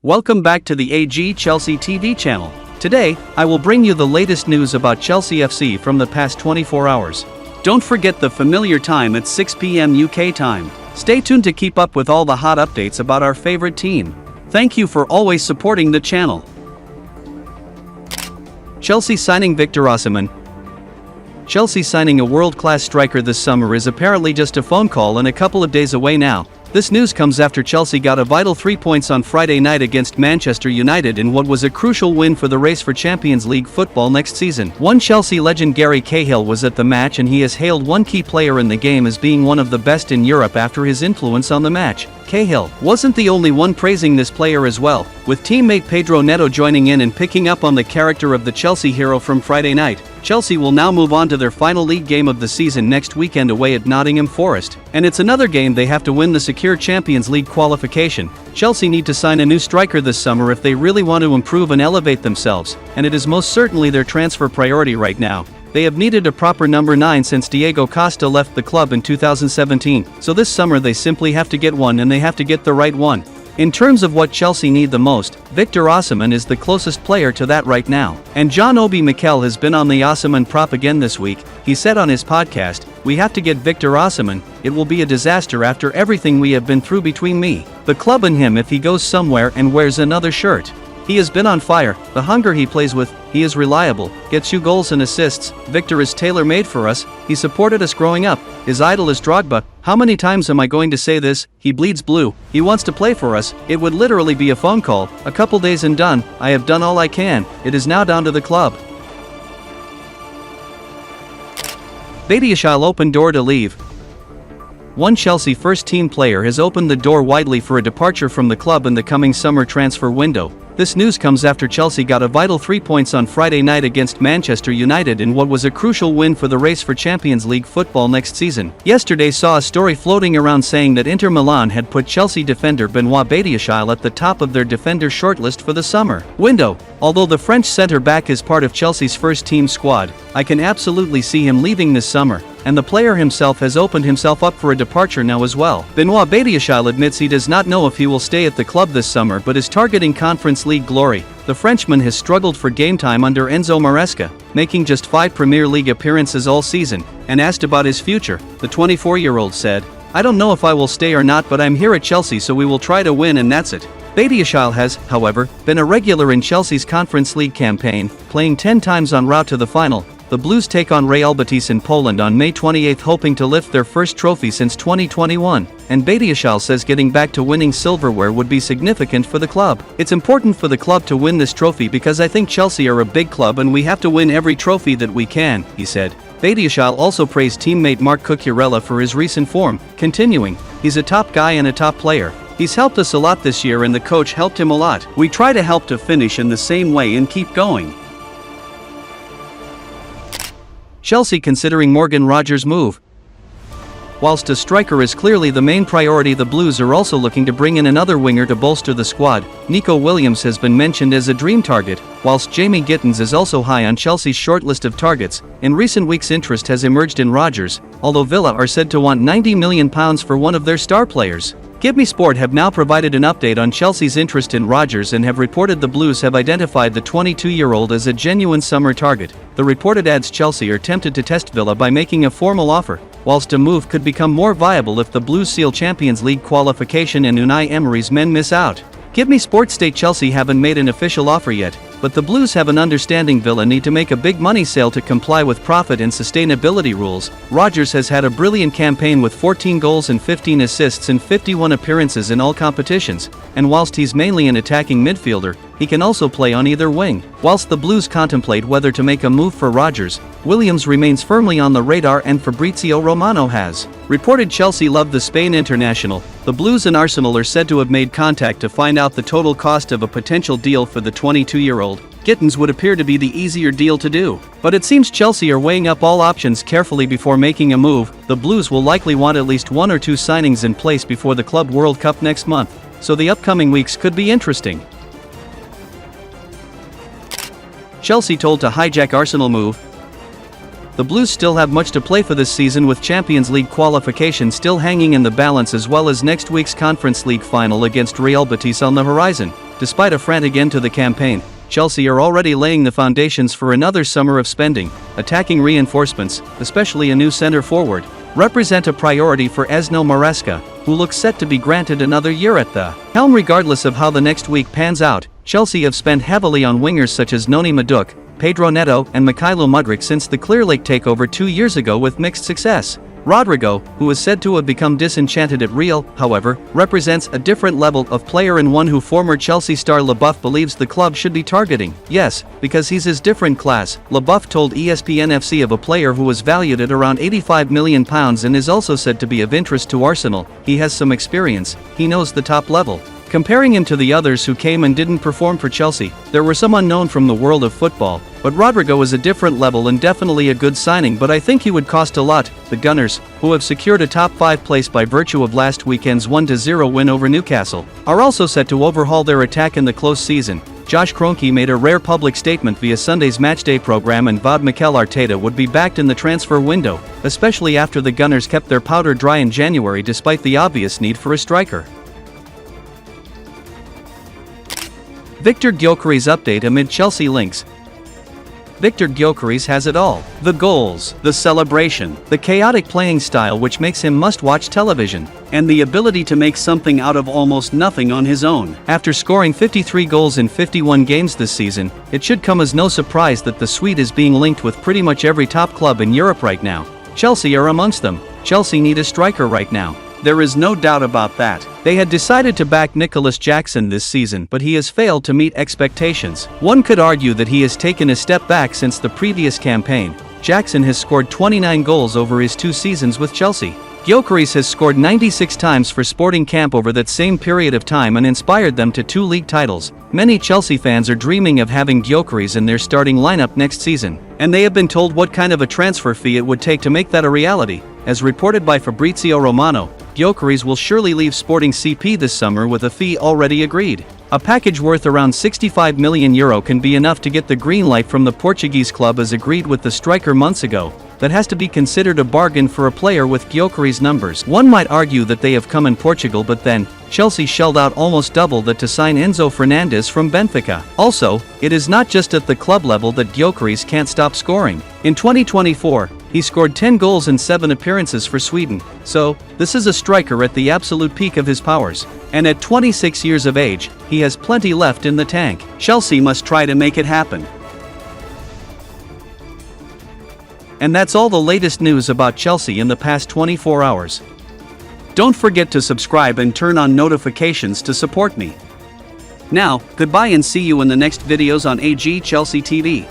Welcome back to the AG Chelsea TV channel. Today, I will bring you the latest news about Chelsea FC from the past 24 hours. Don't forget the familiar time at 6 p.m. UK time. Stay tuned to keep up with all the hot updates about our favorite team. Thank you for always supporting the channel. Chelsea signing Victor Osimhen. Chelsea signing a world-class striker this summer is apparently just a phone call and a couple of days away now. This news comes after Chelsea got a vital 3 points on Friday night against Manchester United in what was a crucial win for the race for Champions League football next season. One Chelsea legend, Gary Cahill, was at the match, and he has hailed one key player in the game as being one of the best in Europe after his influence on the match. Cahill wasn't the only one praising this player as well, with teammate Pedro Neto joining in and picking up on the character of the Chelsea hero from Friday night. Chelsea will now move on to their final league game of the season next weekend away at Nottingham Forest, and it's another game they have to win to secure Champions League qualification. Chelsea need to sign a new striker this summer if they really want to improve and elevate themselves, and it is most certainly their transfer priority right now. They have needed a proper number 9 since Diego Costa left the club in 2017, so this summer they simply have to get one, and they have to get the right one. In terms of what Chelsea need the most, Victor Osimhen is the closest player to that right now. And John Obi Mikel has been on the Osimhen prop again this week. He said on his podcast, "We have to get Victor Osimhen. It will be a disaster after everything we have been through between me, the club and him if he goes somewhere and wears another shirt. He has been on fire, the hunger he plays with, he is reliable, gets you goals and assists. Victor is tailor-made for us, he supported us growing up, his idol is Drogba. How many times am I going to say this? He bleeds blue, he wants to play for us." It would literally be a phone call, a couple days and done. I have done all I can, it is now down to the club. BADIASHILE open door to leave. One Chelsea first-team player has opened the door widely for a departure from the club in the coming summer transfer window. This news comes after Chelsea got a vital 3 points on Friday night against Manchester United in what was a crucial win for the race for Champions League football next season. Yesterday saw a story floating around saying that Inter Milan had put Chelsea defender Benoit Badiashile at the top of their defender shortlist for the summer window. Although the French centre-back is part of Chelsea's first-team squad, I can absolutely see him leaving this summer, and the player himself has opened himself up for a departure now as well. Benoit Badiashile admits he does not know if he will stay at the club this summer but is targeting Conference League glory. The Frenchman has struggled for game time under Enzo Maresca, making just 5 Premier League appearances all season, and asked about his future, the 24-year-old said, "I don't know if I will stay or not, but I'm here at Chelsea, so we will try to win, and that's it." Badiashile has, however, been a regular in Chelsea's Conference League campaign, playing 10 times en route to the final. The Blues take on Real Betis in Poland on May 28, hoping to lift their first trophy since 2021, and Badiashile says getting back to winning silverware would be significant for the club. "It's important for the club to win this trophy because I think Chelsea are a big club and we have to win every trophy that we can," he said. Badiashile also praised teammate Marc Cucurella for his recent form, continuing, "He's a top guy and a top player. He's helped us a lot this year and the coach helped him a lot. We try to help to finish in the same way and keep going." Chelsea considering Morgan Rogers' move. Whilst a striker is clearly the main priority, the Blues are also looking to bring in another winger to bolster the squad. Nico Williams has been mentioned as a dream target, whilst Jamie Gittins is also high on Chelsea's short list of targets. In recent weeks, interest has emerged in Rogers, although Villa are said to want £90 million for one of their star players. Give Me Sport have now provided an update on Chelsea's interest in Rogers and have reported the Blues have identified the 22-year-old as a genuine summer target. The report adds Chelsea are tempted to test Villa by making a formal offer, whilst a move could become more viable if the Blues seal Champions League qualification and Unai Emery's men miss out. Give Me Sport state Chelsea haven't made an official offer yet, but the Blues have an understanding Villa need to make a big money sale to comply with profit and sustainability rules. Rogers has had a brilliant campaign with 14 goals and 15 assists in 51 appearances in all competitions, and whilst he's mainly an attacking midfielder, he can also play on either wing. Whilst the Blues contemplate whether to make a move for Rogers, Williams remains firmly on the radar, and Fabrizio Romano has reported Chelsea love the Spain international. The Blues and Arsenal are said to have made contact to find out the total cost of a potential deal for the 22-year-old. Gittins would appear to be the easier deal to do, but it seems Chelsea are weighing up all options carefully before making a move. The Blues will likely want at least 1 or 2 signings in place before the Club World Cup next month, so the upcoming weeks could be interesting. Chelsea told to hijack Arsenal move. The Blues still have much to play for this season, with Champions League qualification still hanging in the balance as well as next week's Conference League final against Real Betis on the horizon. despite a frantic end to the campaign, Chelsea are already laying the foundations for another summer of spending. Attacking reinforcements, especially a new centre forward, represent a priority for Enzo Maresca, who looks set to be granted another year at the helm. Regardless of how the next week pans out, Chelsea have spent heavily on wingers such as Noni Madueke, Pedro Neto and Mykhailo Mudryk since the Clear Lake takeover 2 years ago with mixed success. Rodrygo, who is said to have become disenchanted at Real, however, represents a different level of player and one who former Chelsea star LeBuff believes the club should be targeting. Yes, because he's his different class. LeBuff told ESPN FC of a player who was valued at around £85 million and is also said to be of interest to Arsenal. He has some experience, he knows the top level. Comparing him to the others who came and didn't perform for Chelsea, there were some unknown from the world of football, but Rodrygo is a different level and definitely a good signing, but I think he would cost a lot. The Gunners, who have secured a top 5 place by virtue of last weekend's 1-0 win over Newcastle, are also set to overhaul their attack in the close season. Josh Kroenke made a rare public statement via Sunday's matchday program and vowed Mikel Arteta would be backed in the transfer window, especially after the Gunners kept their powder dry in January despite the obvious need for a striker. Victor Gyökeres update amid Chelsea links. Victor Gyökeres has it all. The goals, the celebration, the chaotic playing style which makes him must-watch television, and the ability to make something out of almost nothing on his own. After scoring 53 goals in 51 games this season, it should come as no surprise that the Swede is being linked with pretty much every top club in Europe right now. Chelsea are amongst them. Chelsea need a striker right now. There is no doubt about that. They had decided to back Nicolas Jackson this season, but he has failed to meet expectations. One could argue that he has taken a step back since the previous campaign. Jackson has scored 29 goals over his 2 seasons with Chelsea. Gyökeres has scored 96 times for Sporting Camp over that same period of time and inspired them to 2 league titles. Many Chelsea fans are dreaming of having Gyökeres in their starting lineup next season, and they have been told what kind of a transfer fee it would take to make that a reality. As reported by Fabrizio Romano, Gyökeres will surely leave Sporting CP this summer with a fee already agreed. A package worth around €65 million can be enough to get the green light from the Portuguese club as agreed with the striker months ago. That has to be considered a bargain for a player with Gyökeres' numbers. One might argue that they have come in Portugal, but then, Chelsea shelled out almost double that to sign Enzo Fernandez from Benfica. Also, it is not just at the club level that Gyökeres can't stop scoring. In 2024, he scored 10 goals in 7 appearances for Sweden, so, this is a striker at the absolute peak of his powers. And at 26 years of age, he has plenty left in the tank. Chelsea must try to make it happen. And that's all the latest news about Chelsea in the past 24 hours. Don't forget to subscribe and turn on notifications to support me. Now, goodbye and see you in the next videos on AG Chelsea TV.